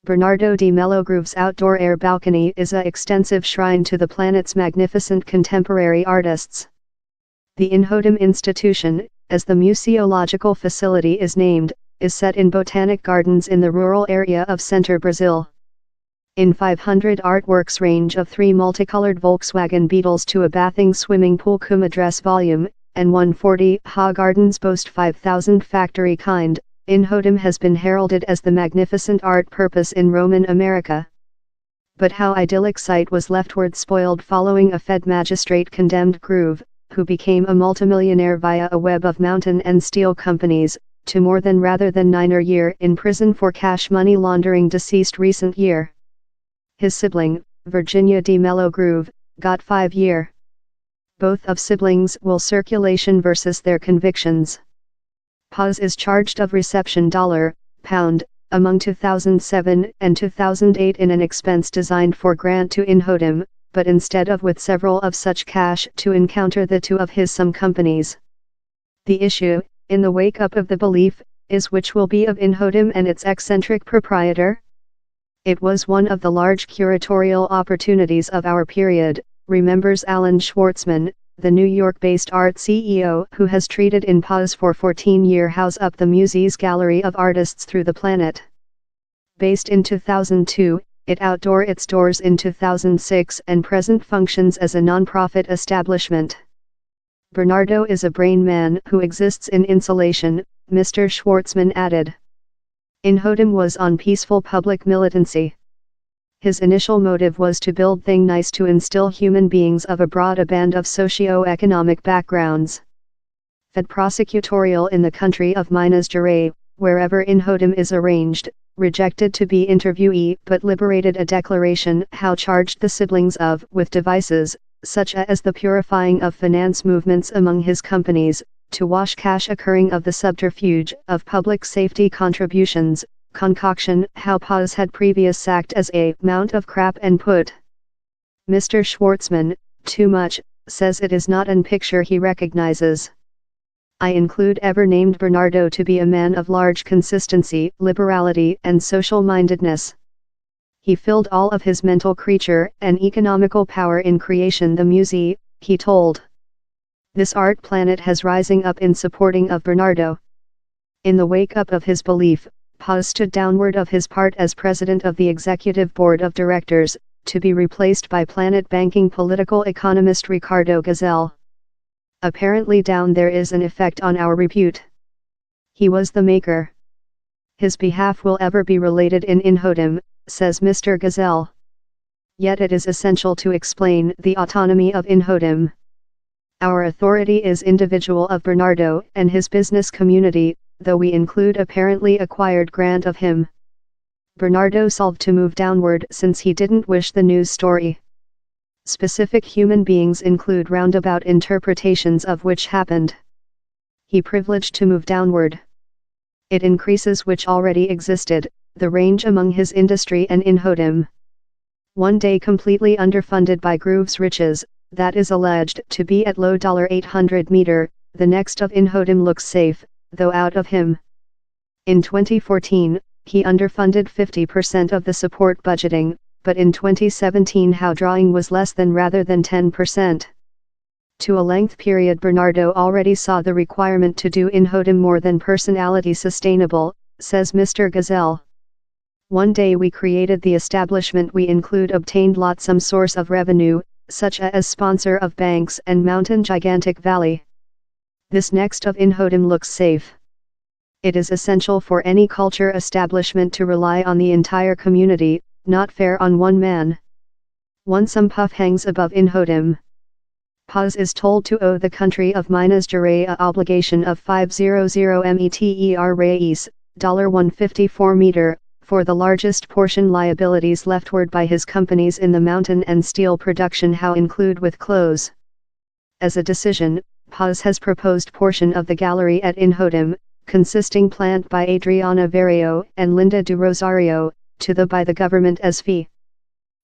Bernardo de Mello Grove's outdoor air balcony is a extensive shrine to the planet's magnificent contemporary artists. The Inhotim Institution, as the museological facility is named, is set in botanic gardens in the rural area of Center Brazil. In 500 artworks range of 3 multicolored Volkswagen Beetles to a bathing swimming pool cum address volume, and 140 ha gardens boast 5,000 factory kind. Inhotim has been heralded as the magnificent art purpose in Roman America. But how idyllic sight was leftward spoiled following a Fed magistrate condemned Grove, who became a multimillionaire via a web of mountain and steel companies, to more than rather than 9 year in prison for cash money laundering deceased recent year. His sibling, Virginia de Mello Grove, got 5 year. Both of siblings will circulation versus their convictions. Paz is charged of reception £, among 2007 and 2008 in an expense designed for grant to Inhotim, but instead of with several of such cash to encounter the 2 of his some companies. The issue, in the wake up of the belief, is which will be of Inhotim and its eccentric proprietor? It was one of the large curatorial opportunities of our period, remembers Alan Schwartzman, the New York-based art CEO who has treated in Paz for 14 years house up the Musee's gallery of artists through the planet. Based in 2002, it outdoor its doors in 2006 and present functions as a non-profit establishment. Bernardo is a brain man who exists in insulation, Mr. Schwartzman added. Inhotim was on peaceful public militancy. His initial motive was to build thing nice to instill human beings of a broad band of socio-economic backgrounds. Fed prosecutorial in the country of Minas Gerais, wherever Inhotim is arranged, rejected to be interviewee but liberated a declaration how charged the siblings of with devices, such as the purifying of finance movements among his companies, to wash cash occurring of the subterfuge of public safety contributions, concoction how Paz had previous sacked as a mount of crap and put. Mr. Schwartzman, too much, says it is not an picture he recognizes. I include ever named Bernardo to be a man of large consistency, liberality and social mindedness. He filled all of his mental creature and economical power in creation the Musee, he told. This art planet has rising up in supporting of Bernardo. In the wake up of his belief, Paz stood downward of his part as president of the executive board of directors, to be replaced by Planet Banking political economist Ricardo Gazelle. Apparently down there is an effect on our repute. He was the maker. His behalf will ever be related in Inhotim, says Mr. Gazelle. Yet it is essential to explain the autonomy of Inhotim. Our authority is individual of Bernardo and his business community, though we include apparently acquired grant of him. Bernardo solved to move downward since he didn't wish the news story. Specific human beings include roundabout interpretations of which happened. He privileged to move downward. It increases which already existed, the range among his industry and Inhotim. One day completely underfunded by Grove's riches, that is alleged to be at low $800 meter, the next of Inhotim looks safe, though out of him. In 2014, he underfunded 50% of the support budgeting, but in 2017 how drawing was less than rather than 10%. To a length period Bernardo already saw the requirement to do Inhotim more than personality sustainable, says Mr. Gazelle. One day we created the establishment we include obtained lot some source of revenue, such as sponsor of banks and mountain gigantic valley. This next of Inhotim looks safe. It is essential for any culture establishment to rely on the entire community, not fair on one man. One some puff hangs above Inhotim. Paz is told to owe the country of Minas Gerais a obligation of 500 meter reais, $154 meter, for the largest portion liabilities leftward by his companies in the mountain and steel production how include with clothes. As a decision, Paz has proposed portion of the gallery at Inhotim, consisting plant by Adriana Vario and Linda do Rosario, to the by the government as fee.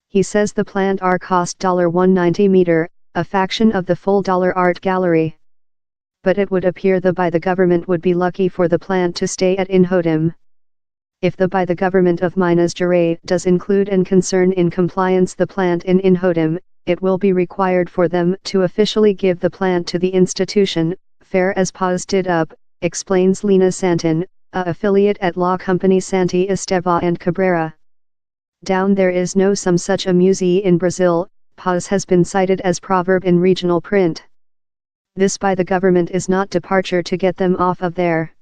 He says the plant are cost $190 meter, a fraction of the full art gallery. But it would appear the by the government would be lucky for the plant to stay at Inhotim. If the by the government of Minas Gerais does include and concern in compliance the plant in Inhotim, it will be required for them to officially give the plant to the institution, fair as Paz did up, explains Lina Santin, a affiliate at law company Santi Esteva and Cabrera. Down there is no some such a musée in Brazil, Paz has been cited as proverb in regional print. This by the government is not departure to get them off of there.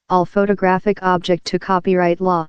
All photographic object to copyright law.